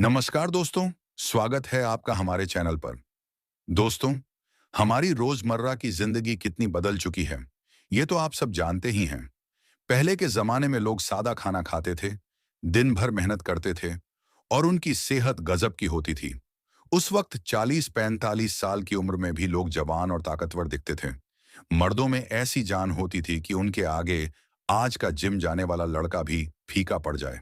नमस्कार दोस्तों, स्वागत है आपका हमारे चैनल पर। दोस्तों, हमारी रोजमर्रा की जिंदगी कितनी बदल चुकी है, ये तो आप सब जानते ही हैं। पहले के जमाने में लोग सादा खाना खाते थे, दिन भर मेहनत करते थे और उनकी सेहत गजब की होती थी। उस वक्त 40-45 साल की उम्र में भी लोग जवान और ताकतवर दिखते थे। मर्दों में ऐसी जान होती थी कि उनके आगे आज का जिम जाने वाला लड़का भी फीका पड़ जाए।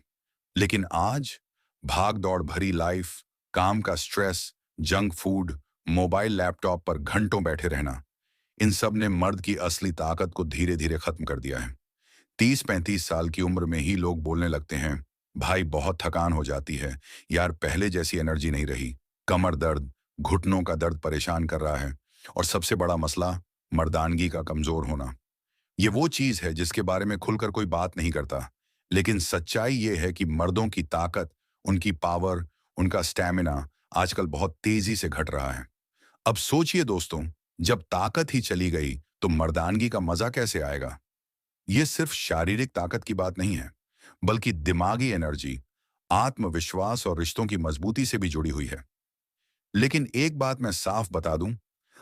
लेकिन आज भाग दौड़ भरी लाइफ, काम का stress, junk food, mobile laptop पर घंटों बैठे रहना, इन सब ने मर्द की असली ताकत को धीरे धीरे खत्म कर दिया है। 30-35 साल की उम्र में ही लोग बोलने लगते हैं, भाई बहुत थकान हो जाती है, यार पहले जैसी एनर्जी नहीं रही, कमर दर्द, घुटनों का दर्द परेशान कर रहा है। और सबसे बड़ा मसला, मर्दानगी का कमजोर होना। ये वो चीज है जिसके बारे में खुलकर कोई बात नहीं करता। लेकिन सच्चाई ये है कि मर्दों की ताकत, उनकी पावर, उनका स्टैमिना आजकल बहुत तेजी से घट रहा है। अब सोचिए दोस्तों, जब ताकत ही चली गई तो मर्दानगी का मजा कैसे आएगा। ये सिर्फ शारीरिक ताकत की बात नहीं है, बल्कि दिमागी एनर्जी, आत्मविश्वास और रिश्तों की मजबूती से भी जुड़ी हुई है। लेकिन एक बात मैं साफ बता दूं,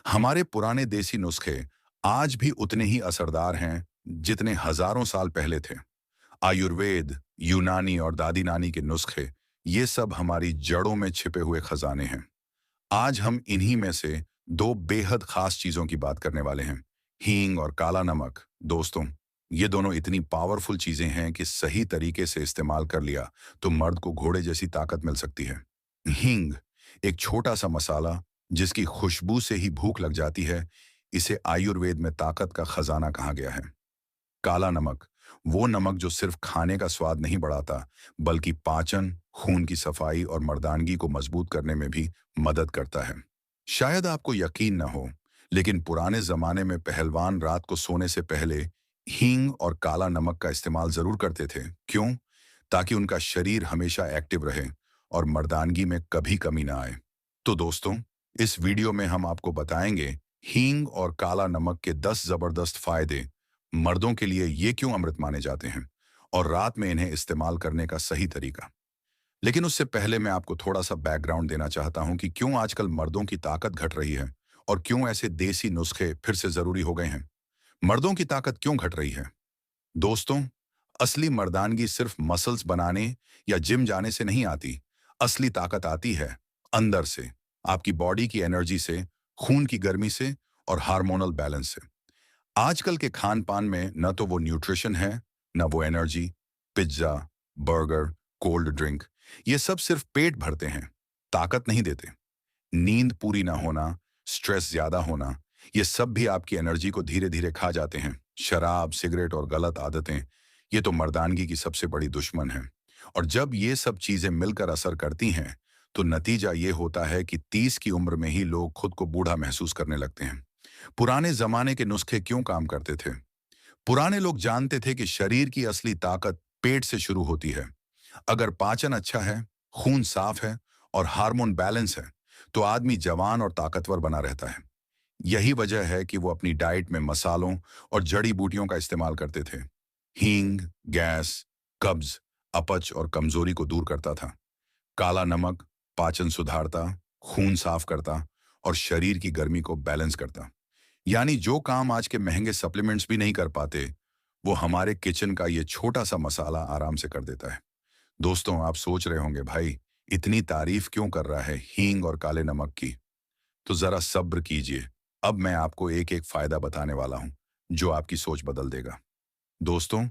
हमारे पुराने देसी नुस्खे आज भी उतने ही असरदार हैं जितने हजारों साल पहले थे। आयुर्वेद, यूनानी और दादी नानी के नुस्खे, ये सब हमारी जड़ों में छिपे हुए खजाने हैं। आज हम इन्हीं में से दो बेहद खास चीजों की बात करने वाले हैं, हींग और काला नमक। दोस्तों, ये दोनों इतनी पावरफुल चीजें हैं कि सही तरीके से इस्तेमाल कर लिया तो मर्द को घोड़े जैसी ताकत मिल सकती है। हींग एक छोटा सा मसाला जिसकी खुशबू से ही भूख लग जाती है, इसे आयुर्वेद में ताकत का खजाना कहा गया है। काला नमक वो नमक जो सिर्फ खाने का स्वाद नहीं बढ़ाता, बल्कि पाचन, खून की सफाई और मर्दानगी को मजबूत करने में भी मदद करता है। शायद आपको यकीन न हो, लेकिन पुराने जमाने में पहलवान रात को सोने से पहले हींग और काला नमक का इस्तेमाल जरूर करते थे। क्यों? ताकि उनका शरीर हमेशा एक्टिव रहे और मर्दानगी में कभी कमी ना आए। तो दोस्तों, इस वीडियो में हम आपको बताएंगे हींग और काला नमक के 10 जबरदस्त फायदे, मर्दों के लिए ये क्यों अमृत माने जाते हैं और रात में इन्हें इस्तेमाल करने का सही तरीका। लेकिन उससे पहले मैं आपको थोड़ा सा बैकग्राउंड देना चाहता हूं कि क्यों आजकल मर्दों की ताकत घट रही है और क्यों ऐसे देसी नुस्खे फिर से जरूरी हो गए हैं। मर्दों की ताकत क्यों घट रही है? दोस्तों, असली मर्दानगी सिर्फ मसल्स बनाने या जिम जाने से नहीं आती। असली ताकत आती है अंदर से, आपकी बॉडी की एनर्जी से, खून की गर्मी से और हार्मोनल बैलेंस से। आजकल के खान पान में न तो वो न्यूट्रिशन है, न वो energy. Pizza, burger, cold drink, ये सब सिर्फ पेट भरते हैं, ताकत नहीं देते। नींद पूरी ना होना, स्ट्रेस ज्यादा होना, ये सब भी आपकी एनर्जी को धीरे धीरे खा जाते हैं। शराब, सिगरेट और गलत आदतें, ये तो मर्दानगी की सबसे बड़ी दुश्मन है। और जब ये सब चीजें मिलकर असर करती हैं, तो नतीजा ये होता है कि 30 की उम्र में ही लोग खुद को बूढ़ा महसूस करने लगते हैं। पुराने जमाने के नुस्खे क्यों काम करते थे? पुराने लोग जानते थे कि शरीर की असली ताकत पेट से शुरू होती है। अगर पाचन अच्छा है, खून साफ है और हार्मोन बैलेंस है, तो आदमी जवान और ताकतवर बना रहता है। यही वजह है कि वो अपनी डाइट में मसालों और जड़ी बूटियों का इस्तेमाल करते थे। हींग गैस, कब्ज, अपच और कमजोरी को दूर करता था। काला नमक पाचन सुधारता, खून साफ करता और शरीर की गर्मी को बैलेंस करता। यानी जो काम आज के महंगे सप्लीमेंट्स भी नहीं कर पाते, वो हमारे किचन का ये छोटा सा मसाला आराम से कर देता है। दोस्तों, आप सोच रहे होंगे, भाई इतनी तारीफ क्यों कर रहा है हींग और काले नमक की? तो जरा सब्र कीजिए, अब मैं आपको एक एक फायदा बताने वाला हूं जो आपकी सोच बदल देगा। दोस्तों,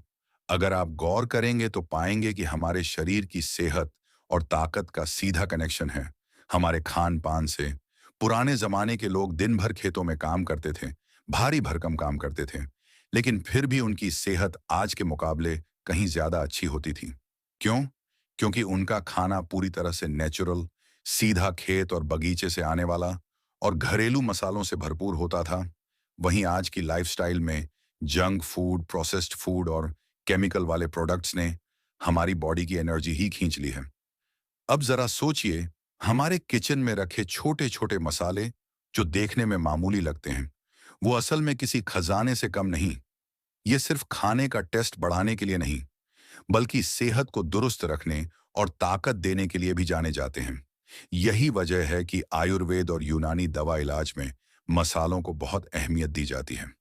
अगर आप गौर करेंगे तो पाएंगे कि हमारे शरीर की सेहत और ताकत का सीधा कनेक्शन है हमारे खान पान से। पुराने जमाने के लोग दिन भर खेतों में काम करते थे, भारी भरकम काम करते थे, लेकिन फिर भी उनकी सेहत आज के मुकाबले कहीं ज्यादा अच्छी होती थी। क्यों? क्योंकि उनका खाना पूरी तरह से नेचुरल, सीधा खेत और बगीचे से आने वाला और घरेलू मसालों से भरपूर होता था। वहीं आज की लाइफस्टाइल में जंक फूड, प्रोसेस्ड फूड और केमिकल वाले प्रोडक्ट्स ने हमारी बॉडी की एनर्जी ही खींच ली है। अब जरा सोचिए, हमारे किचन में रखे छोटे छोटे मसाले जो देखने में मामूली लगते हैं, वो असल में किसी खजाने से कम नहीं। ये सिर्फ खाने का टेस्ट बढ़ाने के लिए नहीं, बल्कि सेहत को दुरुस्त रखने और ताकत देने के लिए भी जाने जाते हैं। यही वजह है कि आयुर्वेद और यूनानी दवा इलाज में मसालों को बहुत अहमियत दी जाती है।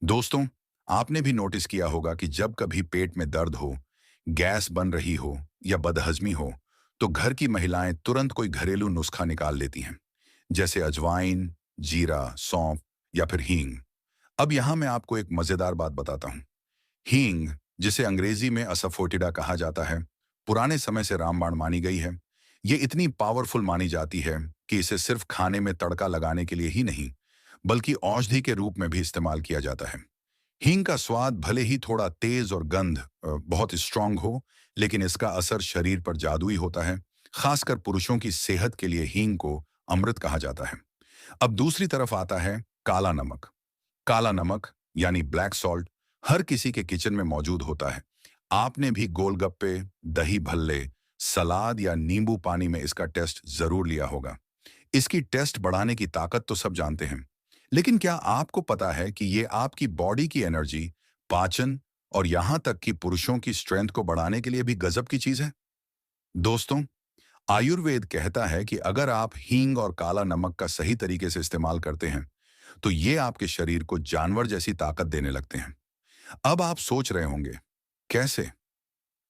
दोस्तों, आपने भी नोटिस किया होगा कि जब कभी पेट में दर्द हो, गैस बन रही हो या बदहजमी हो, तो घर की महिलाएं तुरंत कोई घरेलू नुस्खा निकाल लेती हैं, जैसे अजवाइन, जीरा, सौंफ या फिर हींग। अब यहां मैं आपको एक मजेदार बात बताता हूं। हींग, जिसे अंग्रेजी में असफोटिडा कहा जाता है, पुराने समय से रामबाण मानी गई है। ये इतनी पावरफुल मानी जाती है कि इसे सिर्फ खाने में तड़का लगाने के लिए ही नहीं, बल्कि औषधि के रूप में भी इस्तेमाल किया जाता है। हींग का स्वाद भले ही थोड़ा तेज और गंध बहुत स्ट्रांग हो, लेकिन इसका असर शरीर पर जादुई होता है। खासकर पुरुषों की सेहत के लिए हींग को अमृत कहा जाता है। अब दूसरी तरफ आता है काला नमक। काला नमक यानी ब्लैक सॉल्ट हर किसी के किचन में मौजूद होता है। आपने भी गोलगप्पे, दही भल्ले, सलाद या नींबू पानी में इसका टेस्ट जरूर लिया होगा। इसकी टेस्ट बढ़ाने की ताकत तो सब जानते हैं, लेकिन क्या आपको पता है कि ये आपकी बॉडी की एनर्जी, पाचन और यहां तक कि पुरुषों की स्ट्रेंथ को बढ़ाने के लिए भी गजब की चीज है? दोस्तों, आयुर्वेद कहता है कि अगर आप हींग और काला नमक का सही तरीके से इस्तेमाल करते हैं, तो ये आपके शरीर को जानवर जैसी ताकत देने लगते हैं। अब आप सोच रहे होंगे, कैसे?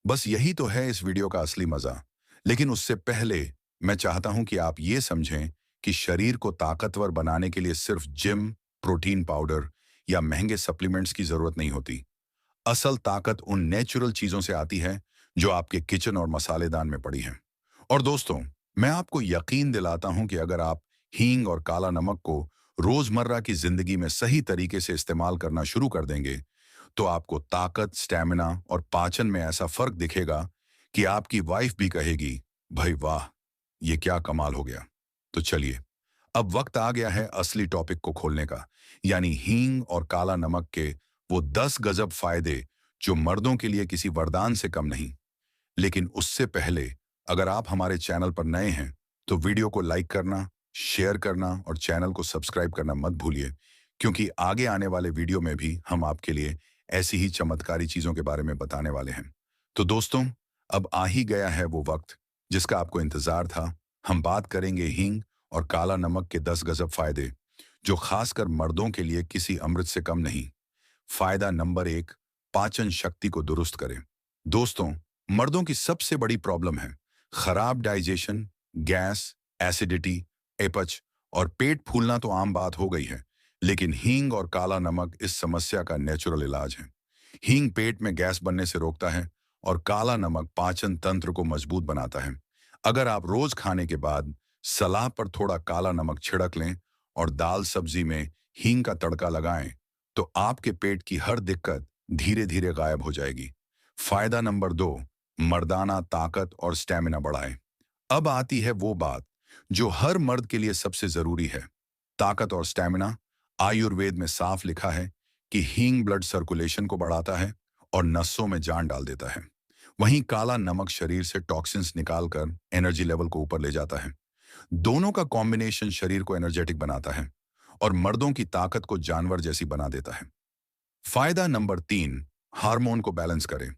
बस यही तो है इस वीडियो का असली मजा। लेकिन उससे पहले मैं चाहता हूं कि आप ये समझें कि शरीर को ताकतवर बनाने के लिए सिर्फ जिम, प्रोटीन पाउडर या महंगे सप्लीमेंट्स की जरूरत नहीं होती। असल ताकत उन नेचुरल चीजों से आती है जो आपके किचन और मसालेदान में पड़ी हैं। और दोस्तों, मैं आपको यकीन दिलाता हूं कि अगर आप हींग और काला नमक को रोजमर्रा की जिंदगी में सही तरीके से इस्तेमाल करना शुरू कर देंगे, तो आपको ताकत, स्टैमिना और पाचन में ऐसा फर्क दिखेगा कि आपकी वाइफ भी कहेगी, भाई वाह, ये क्या कमाल हो गया। तो चलिए, अब वक्त आ गया है असली टॉपिक को खोलने का, यानी हींग और काला नमक के वो 10 गजब फायदे जो मर्दों के लिए किसी वरदान से कम नहीं। लेकिन उससे पहले, अगर आप हमारे चैनल पर नए हैं, तो वीडियो को लाइक करना, शेयर करना और चैनल को सब्सक्राइब करना मत भूलिए, क्योंकि आगे आने वाले वीडियो में भी हम आपके लिए ऐसी ही चमत्कारी चीजों के बारे में बताने वाले हैं। तो दोस्तों, अब आ ही गया है वो वक्त जिसका आपको इंतजार था। हम बात करेंगे हींग और काला नमक के 10 गजब फायदे, जो खासकर मर्दों के लिए किसी अमृत से कम नहीं। फायदा नंबर 1, पाचन शक्ति को दुरुस्त करें। दोस्तों, मर्दों की सबसे बड़ी प्रॉब्लम है खराब डाइजेशन, गैस, एसिडिटी, अपच और पेट फूलना तो आम बात हो गई है, लेकिन हींग और काला नमक इस समस्या का नेचुरल इलाज है। हींग पेट में गैस बनने से रोकता है और काला नमक पाचन तंत्र को मजबूत बनाता है। अगर आप रोज खाने के बाद सलाद पर थोड़ा काला नमक छिड़क लें और दाल सब्जी में हींग का तड़का लगाएं, तो आपके पेट की हर दिक्कत धीरे धीरे गायब हो जाएगी। फायदा नंबर 2, मर्दाना ताकत और स्टेमिना बढ़ाएं। अब आती है वो बात जो हर मर्द के लिए सबसे जरूरी है, ताकत और स्टेमिना। आयुर्वेद में साफ लिखा है कि हींग ब्लड सर्कुलेशन को बढ़ाता है और नसों में जान डाल देता है। वहीं काला नमक शरीर से टॉक्सिन्स निकालकर एनर्जी लेवल को ऊपर ले जाता है। दोनों का कॉम्बिनेशन शरीर को एनर्जेटिक बनाता है और मर्दों की ताकत को जानवर जैसी बना देता है। फायदा नंबर 3, हार्मोन को बैलेंस करें।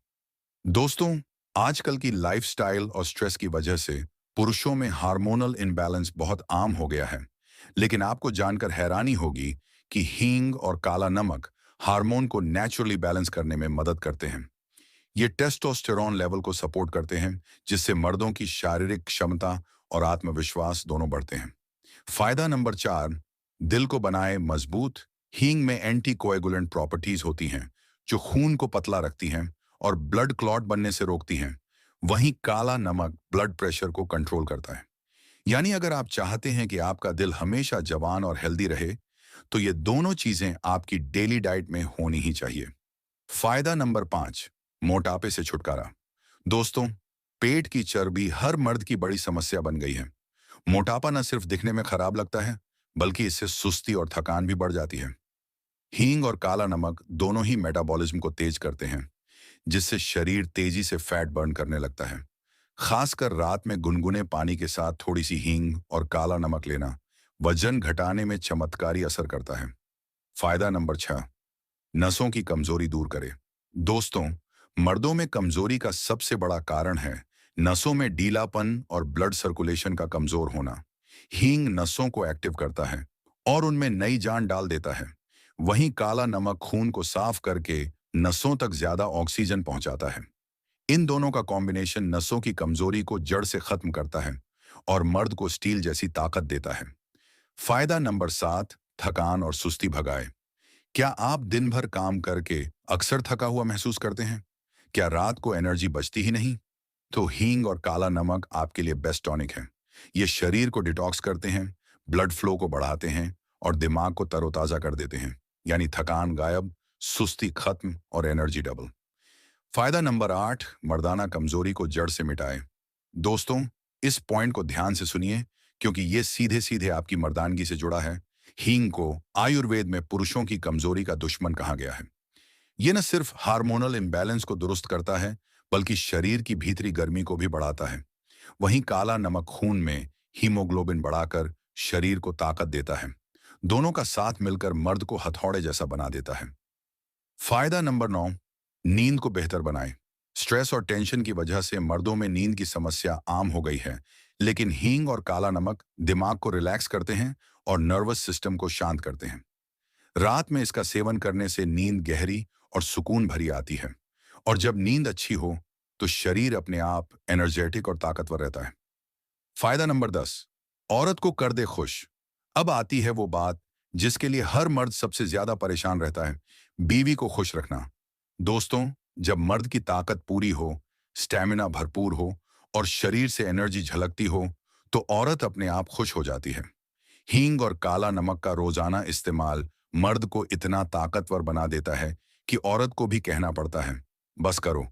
दोस्तों, आजकल की लाइफस्टाइल और स्ट्रेस की वजह से पुरुषों में हार्मोनल इनबैलेंस बहुत आम हो गया है। लेकिन आपको जानकर हैरानी होगी कि हींग और काला नमक हार्मोन को नेचुरली बैलेंस करने में मदद करते हैं। ये टेस्टोस्टेरोन लेवल को सपोर्ट करते हैं, जिससे मर्दों की शारीरिक क्षमता और आत्मविश्वास दोनों बढ़ते हैं। फायदा नंबर 4, दिल को बनाए मजबूत। हींग में एंटी कोएगुलेंट प्रॉपर्टीज होती हैं, जो खून को पतला रखती हैं और ब्लड क्लॉट बनने से रोकती हैं। वहीं काला नमक ब्लड प्रेशर को कंट्रोल करता है। यानी अगर आप चाहते हैं कि आपका दिल हमेशा जवान और हेल्दी रहे, तो ये दोनों चीजें आपकी डेली डाइट में होनी ही चाहिए। फायदा नंबर 5, मोटापे से छुटकारा। दोस्तों, पेट की चर्बी हर मर्द की बड़ी समस्या बन गई है। मोटापा न सिर्फ दिखने में खराब लगता है, बल्कि इससे सुस्ती और थकान भी बढ़ जाती है। हींग और काला नमक दोनों ही मेटाबॉलिज्म को तेज करते हैं, जिससे शरीर तेजी से फैट बर्न करने लगता है। खासकर रात में गुनगुने पानी के साथ थोड़ी सी हींग और काला नमक लेना वजन घटाने में चमत्कारी असर करता है। फायदा नंबर 6, नसों की कमजोरी दूर करे। दोस्तों, मर्दों में कमजोरी का सबसे बड़ा कारण है नसों में ढीलापन और ब्लड सर्कुलेशन का कमजोर होना। हींग नसों को एक्टिव करता है और उनमें नई जान डाल देता है। वहीं काला नमक खून को साफ करके नसों तक ज्यादा ऑक्सीजन पहुंचाता है। इन दोनों का कॉम्बिनेशन नसों की कमजोरी को जड़ से खत्म करता है और मर्द को स्टील जैसी ताकत देता है। फायदा नंबर 7, थकान और सुस्ती भगाए। क्या आप दिन भर काम करके अक्सर थका हुआ महसूस करते हैं? क्या रात को एनर्जी बचती ही नहीं? तो हींग और काला नमक आपके लिए बेस्ट टॉनिक है। ये शरीर को डिटॉक्स करते हैं, ब्लड फ्लो को बढ़ाते हैं और दिमाग को तरोताजा कर देते हैं। यानी थकान गायब, सुस्ती खत्म और एनर्जी डबल। फायदा नंबर 8, मर्दाना कमजोरी को जड़ से मिटाए। दोस्तों, इस पॉइंट को ध्यान से सुनिए क्योंकि ये सीधे सीधे आपकी मर्दानगी से जुड़ा है। हींग को आयुर्वेद में पुरुषों की कमजोरी का दुश्मन कहा गया है। ये न सिर्फ हार्मोनल इम्बैलेंस को दुरुस्त करता है, बल्कि शरीर की भीतरी गर्मी को भी बढ़ाता है। वहीं काला नमक खून में हीमोग्लोबिन बढ़ाकर शरीर को ताकत देता है। दोनों का साथ मिलकर मर्द को हथौड़े जैसा बना देता है। फायदा नंबर 9, नींद को बेहतर बनाए। स्ट्रेस और टेंशन की वजह से मर्दों में नींद की समस्या आम हो गई है, लेकिन हींग और काला नमक दिमाग को रिलैक्स करते हैं और नर्वस सिस्टम को शांत करते हैं। रात में इसका सेवन करने से नींद गहरी और सुकून भरी आती है, और जब नींद अच्छी हो तो शरीर अपने आप एनर्जेटिक और ताकतवर रहता है। फायदा नंबर 10, औरत को कर दे खुश। अब आती है वो बात जिसके लिए हर मर्द सबसे ज्यादा परेशान रहता है, बीवी को खुश रखना। दोस्तों, जब मर्द की ताकत पूरी हो, स्टैमिना भरपूर हो और शरीर से एनर्जी झलकती हो, तो औरत अपने आप खुश हो जाती है। हींग और काला नमक का रोजाना इस्तेमाल मर्द को इतना ताकतवर बना देता है कि औरत को भी कहना पड़ता है, बस करो,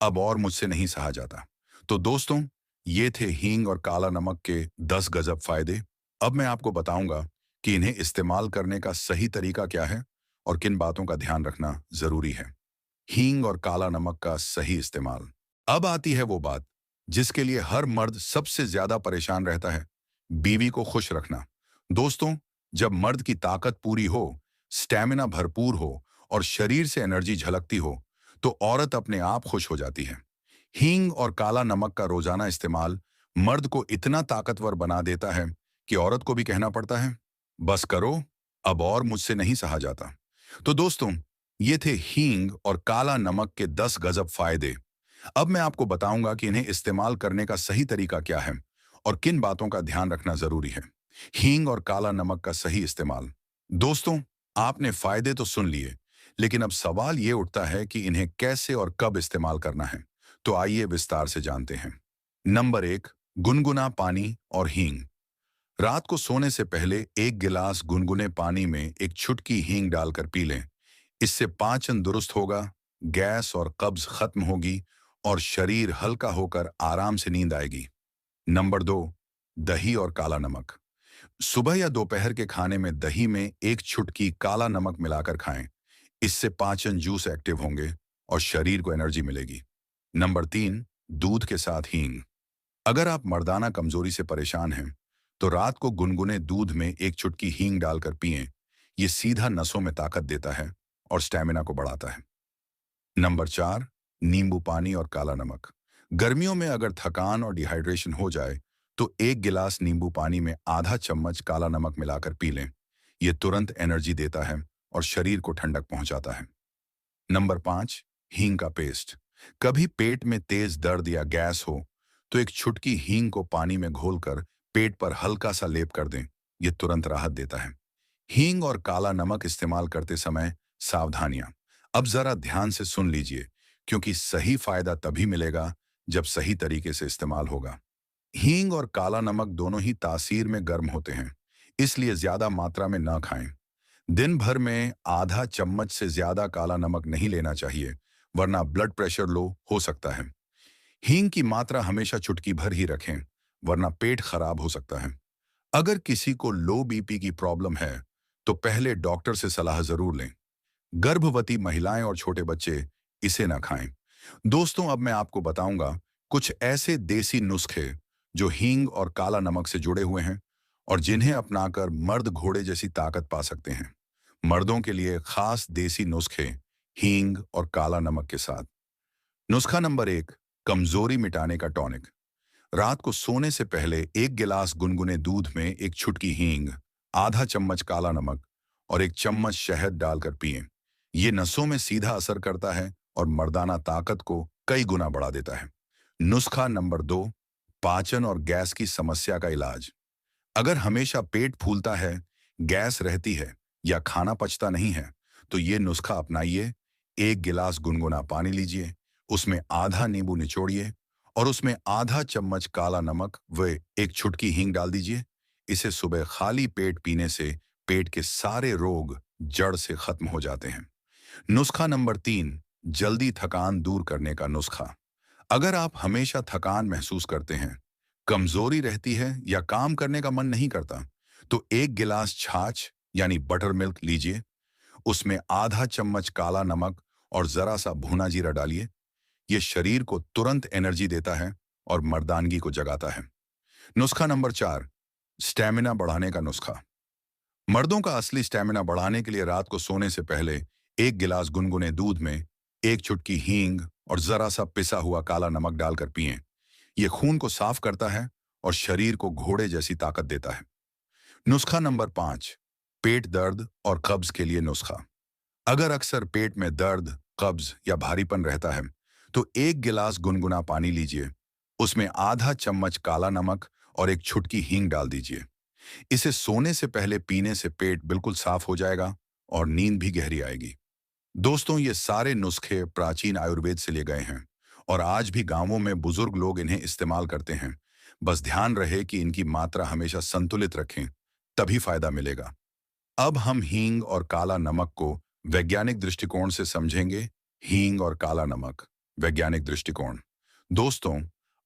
अब और मुझसे नहीं सहा जाता। तो दोस्तों, ये थे हींग और काला नमक के 10 गजब फायदे। अब मैं आपको बताऊंगा कि इन्हें इस्तेमाल करने का सही तरीका क्या है और किन बातों का ध्यान रखना जरूरी है। हींग और काला नमक का सही इस्तेमाल। अब आती है वो बात जिसके लिए हर मर्द सबसे ज्यादा परेशान रहता है, बीवी को खुश रखना। दोस्तों, जब मर्द की ताकत पूरी हो, स्टैमिना भरपूर हो और शरीर से एनर्जी झलकती हो, तो औरत अपने आप खुश हो जाती है। हींग और काला नमक का रोजाना इस्तेमाल मर्द को इतना ताकतवर बना देता है कि औरत को भी कहना पड़ता है, बस करो, अब और मुझसे नहीं सहा जाता। तो दोस्तों, ये थे हींग और काला नमक के 10 गजब फायदे। अब मैं आपको बताऊंगा कि इन्हें इस्तेमाल करने का सही तरीका क्या है और किन बातों का ध्यान रखना जरूरी है। हींग और काला नमक का सही इस्तेमाल। दोस्तों, आपने फायदे तो सुन लिए, लेकिन अब सवाल ये उठता है कि इन्हें कैसे और कब इस्तेमाल करना है। तो आइए विस्तार से जानते हैं। नंबर 1, गुनगुना पानी और हींग। रात को सोने से पहले 1 गिलास गुनगुने पानी में एक चुटकी हींग डालकर पी लें। इससे पाचन दुरुस्त होगा, गैस और कब्ज खत्म होगी और शरीर हल्का होकर आराम से नींद आएगी। नंबर 2, दही और काला नमक। सुबह या दोपहर के खाने में दही में एक चुटकी काला नमक मिलाकर खाएं। इससे पाचन जूस एक्टिव होंगे और शरीर को एनर्जी मिलेगी। नंबर 3, दूध के साथ हींग। अगर आप मर्दाना कमजोरी से परेशान हैं, तो रात को गुनगुने दूध में एक चुटकी हींग डालकर पिएं। ये सीधा नसों में ताकत देता है और स्टैमिना को बढ़ाता है। नंबर 4, नींबू पानी और काला नमक। गर्मियों में अगर थकान और डिहाइड्रेशन हो जाए, तो 1 गिलास नींबू पानी में आधा चम्मच काला नमक मिलाकर पी लें। ये तुरंत एनर्जी देता है और शरीर को ठंडक पहुंचाता है। नंबर 5, हींग का पेस्ट। कभी पेट में तेज दर्द या गैस हो, तो एक चुटकी हींग को पानी में घोलकर पेट पर हल्का सा लेप कर दें। ये तुरंत राहत देता है। हींग और काला नमक इस्तेमाल करते समय सावधानियां। अब जरा ध्यान से सुन लीजिए, क्योंकि सही फायदा तभी मिलेगा जब सही तरीके से इस्तेमाल होगा। हींग और काला नमक दोनों ही तासीर में गर्म होते हैं, इसलिए ज्यादा मात्रा में ना खाएं। दिन भर में आधा चम्मच से ज्यादा काला नमक नहीं लेना चाहिए, वरना ब्लड प्रेशर लो हो सकता है। हींग की मात्रा हमेशा चुटकी भर ही रखें, वरना पेट खराब हो सकता है। अगर किसी को लो बीपी की प्रॉब्लम है, तो पहले डॉक्टर से सलाह जरूर लें। गर्भवती महिलाएं और छोटे बच्चे इसे ना खाएं। दोस्तों, अब मैं आपको बताऊंगा कुछ ऐसे देसी नुस्खे जो हींग और काला नमक से जुड़े हुए हैं और जिन्हें अपनाकर मर्द घोड़े जैसी ताकत पा सकते हैं। मर्दों के लिए खास देसी नुस्खे हींग और काला नमक के साथ। नुस्खा नंबर 1, कमजोरी मिटाने का टॉनिक। रात को सोने से पहले 1 गिलास गुनगुने दूध में 1 चुटकी हींग, आधा चम्मच काला नमक और 1 चम्मच शहद डालकर पिएं। ये नसों में सीधा असर करता है और मर्दाना ताकत को कई गुना बढ़ा देता है। नुस्खा नंबर 2, पाचन और गैस की समस्या का इलाज। अगर हमेशा पेट फूलता है, गैस रहती है या खाना पचता नहीं है, तो ये नुस्खा अपनाइए। 1 गिलास गुनगुना पानी लीजिए, उसमें आधा नींबू निचोड़िए और उसमें आधा चम्मच काला नमक व 1 चुटकी हींग डाल दीजिए। इसे सुबह खाली पेट पीने से पेट के सारे रोग जड़ से खत्म हो जाते हैं। नुस्खा नंबर 3, जल्दी थकान दूर करने का नुस्खा। अगर आप हमेशा थकान महसूस करते हैं, कमजोरी रहती है या काम करने का मन नहीं करता, तो 1 गिलास छाछ यानी बटर मिल्क लीजिए। उसमें आधा चम्मच काला नमक और जरा सा भुना जीरा डालिए। यह शरीर को तुरंत एनर्जी देता है और मर्दानगी को जगाता है। नुस्खा नंबर 4, स्टेमिना बढ़ाने का नुस्खा। मर्दों का असली स्टेमिना बढ़ाने के लिए रात को सोने से पहले 1 गिलास गुनगुने दूध में 1 चुटकी हींग और जरा सा पिसा हुआ काला नमक डालकर पिएं। यह खून को साफ करता है और शरीर को घोड़े जैसी ताकत देता है। नुस्खा नंबर 5, पेट दर्द और कब्ज के लिए नुस्खा। अगर अक्सर पेट में दर्द, कब्ज या भारीपन रहता है, तो 1 गिलास गुनगुना पानी लीजिए। उसमें आधा चम्मच काला नमक और 1 चुटकी हींग डाल दीजिए। इसे सोने से पहले पीने से पेट बिल्कुल साफ हो जाएगा और नींद भी गहरी आएगी। दोस्तों, ये सारे नुस्खे प्राचीन आयुर्वेद से लिए गए हैं और आज भी गांवों में बुजुर्ग लोग इन्हें इस्तेमाल करते हैं। बस ध्यान रहे कि इनकी मात्रा हमेशा संतुलित रखें, तभी फायदा मिलेगा। अब हम हींग और काला नमक को वैज्ञानिक दृष्टिकोण से समझेंगे। हींग और काला नमक, वैज्ञानिक दृष्टिकोण। दोस्तों,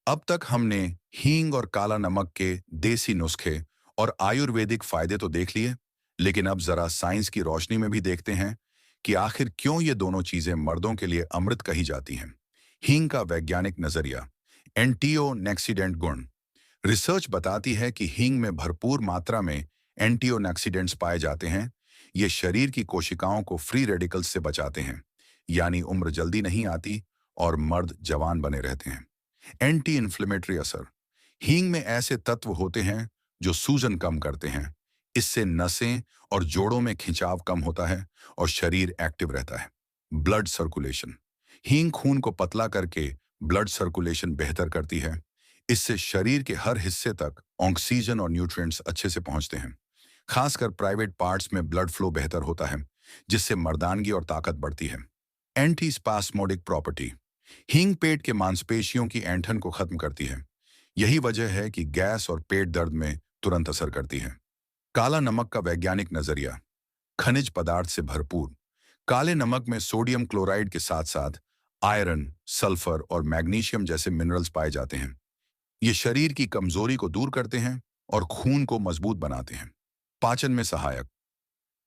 अब तक हमने हींग और काला नमक के देसी नुस्खे और आयुर्वेदिक फायदे तो देख लिए, लेकिन अब जरा साइंस की रोशनी में भी देखते हैं कि आखिर क्यों ये दोनों चीजें मर्दों के लिए अमृत कही जाती हैं। हींग का वैज्ञानिक नजरिया। एंटीओक्सीडेंट गुण। रिसर्च बताती है कि हींग में भरपूर मात्रा में एंटीओक्सीडेंट्स पाए जाते हैं। ये शरीर की कोशिकाओं को फ्री रेडिकल्स से बचाते हैं, यानी उम्र जल्दी नहीं आती और मर्द जवान बने रहते हैं। एंटी इन्फ्लेमेटरी असर। हींग में ऐसे तत्व होते हैं जो सूजन कम करते हैं। इससे नसें और जोड़ों में खिंचाव कम होता है और शरीर एक्टिव रहता है। Blood circulation. हींग खून को पतला करके ब्लड सर्कुलेशन बेहतर करती है। इससे शरीर के हर हिस्से तक ऑक्सीजन और न्यूट्रिएंट्स अच्छे से पहुंचते हैं। खासकर प्राइवेट पार्ट्स में ब्लड फ्लो बेहतर होता है, जिससे मर्दानगी और ताकत बढ़ती है। Anti spasmodic property. हींग पेट के मांसपेशियों की ऐंठन को खत्म करती है। यही वजह है कि गैस और पेट दर्द में तुरंत असर करती है। काला नमक का वैज्ञानिक नजरिया। खनिज पदार्थ से भरपूर। काले नमक में सोडियम क्लोराइड के साथ साथ आयरन, सल्फर और मैग्नीशियम जैसे मिनरल्स पाए जाते हैं। ये शरीर की कमजोरी को दूर करते हैं और खून को मजबूत बनाते हैं। पाचन में सहायक।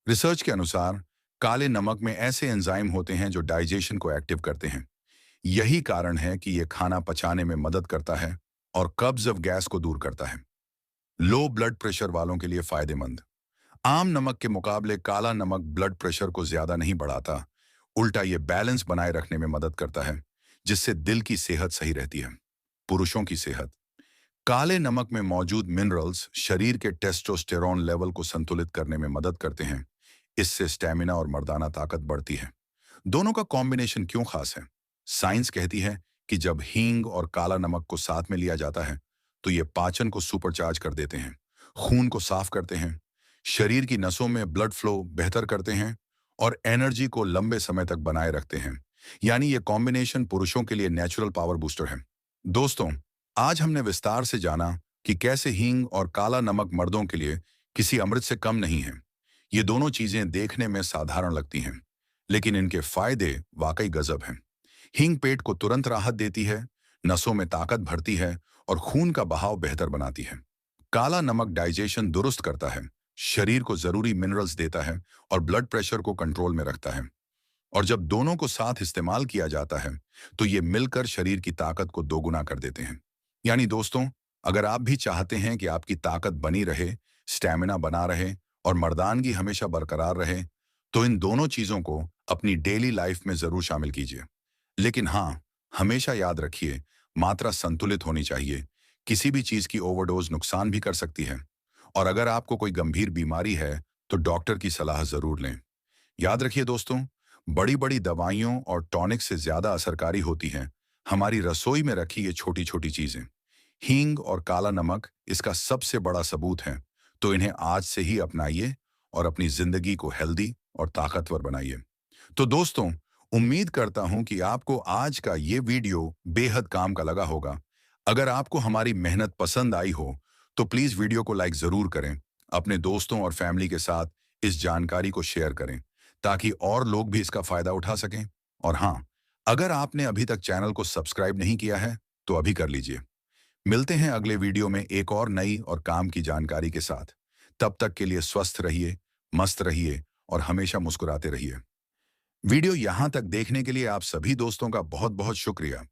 रिसर्च के अनुसार काले नमक में ऐसे एंजाइम होते हैं जो डाइजेशन को एक्टिव करते हैं। यही कारण है कि यह खाना पचाने में मदद करता है और कब्ज ऑफ गैस को दूर करता है। लो ब्लड प्रेशर वालों के लिए फायदेमंद। आम नमक के मुकाबले काला नमक ब्लड प्रेशर को ज्यादा नहीं बढ़ाता, उल्टा ये बैलेंस बनाए रखने में मदद करता है, जिससे दिल की सेहत सही रहती है। पुरुषों की सेहत। काले नमक में मौजूद मिनरल्स शरीर के टेस्टोस्टेरोन लेवल को संतुलित करने में मदद करते हैं। इससे स्टैमिना और मर्दाना ताकत बढ़ती है। दोनों का कॉम्बिनेशन क्यों खास है? साइंस कहती है कि जब हींग और काला नमक को साथ में लिया जाता है, तो ये पाचन को सुपरचार्ज कर देते हैं, खून को साफ करते हैं, शरीर की नसों में ब्लड फ्लो बेहतर करते हैं और एनर्जी को लंबे समय तक बनाए रखते हैं। यानी ये कॉम्बिनेशन पुरुषों के लिए नेचुरल पावर बूस्टर है। दोस्तों, आज हमने विस्तार से जाना कि कैसे हींग और काला नमक मर्दों के लिए किसी अमृत से कम नहीं है। ये दोनों चीजें देखने में साधारण लगती हैं, लेकिन इनके फायदे वाकई गजब हैं। हींग पेट को तुरंत राहत देती है, नसों में ताकत भरती है और खून का बहाव बेहतर बनाती है। काला नमक डाइजेशन दुरुस्त करता है, शरीर को जरूरी मिनरल्स देता है और ब्लड प्रेशर को कंट्रोल में रखता है। और जब दोनों को साथ इस्तेमाल किया जाता है, तो ये मिलकर शरीर की ताकत को दोगुना कर देते हैं। यानी दोस्तों, अगर आप भी चाहते हैं कि आपकी ताकत बनी रहे, स्टैमिना बना रहे और मर्दानगी हमेशा बरकरार रहे, तो इन दोनों चीजों को अपनी डेली लाइफ में जरूर शामिल कीजिए। लेकिन हाँ, हमेशा याद रखिए, मात्रा संतुलित होनी चाहिए। किसी भी चीज की ओवरडोज नुकसान भी कर सकती है। और अगर आपको कोई गंभीर बीमारी है, तो डॉक्टर की सलाह जरूर लें। याद रखिए दोस्तों, बड़ी बड़ी दवाइयों और टॉनिक से ज्यादा असरकारी होती हैं हमारी रसोई में रखी ये छोटी छोटी चीजें। हींग और काला नमक इसका सबसे बड़ा सबूत है। तो इन्हें आज से ही अपनाइए और अपनी जिंदगी को हेल्दी और ताकतवर बनाइए। तो दोस्तों, उम्मीद करता हूं कि आपको आज का ये वीडियो बेहद काम का लगा होगा। अगर आपको हमारी मेहनत पसंद आई हो, तो प्लीज वीडियो को लाइक जरूर करें। अपने दोस्तों और फैमिली के साथ इस जानकारी को शेयर करें, ताकि और लोग भी इसका फायदा उठा सकें। और हाँ, अगर आपने अभी तक चैनल को सब्सक्राइब नहीं किया है, तो अभी कर लीजिए। मिलते हैं अगले वीडियो में एक और नई और काम की जानकारी के साथ। तब तक के लिए स्वस्थ रहिए, मस्त रहिए और हमेशा मुस्कुराते रहिए। वीडियो यहां तक देखने के लिए आप सभी दोस्तों का बहुत बहुत शुक्रिया।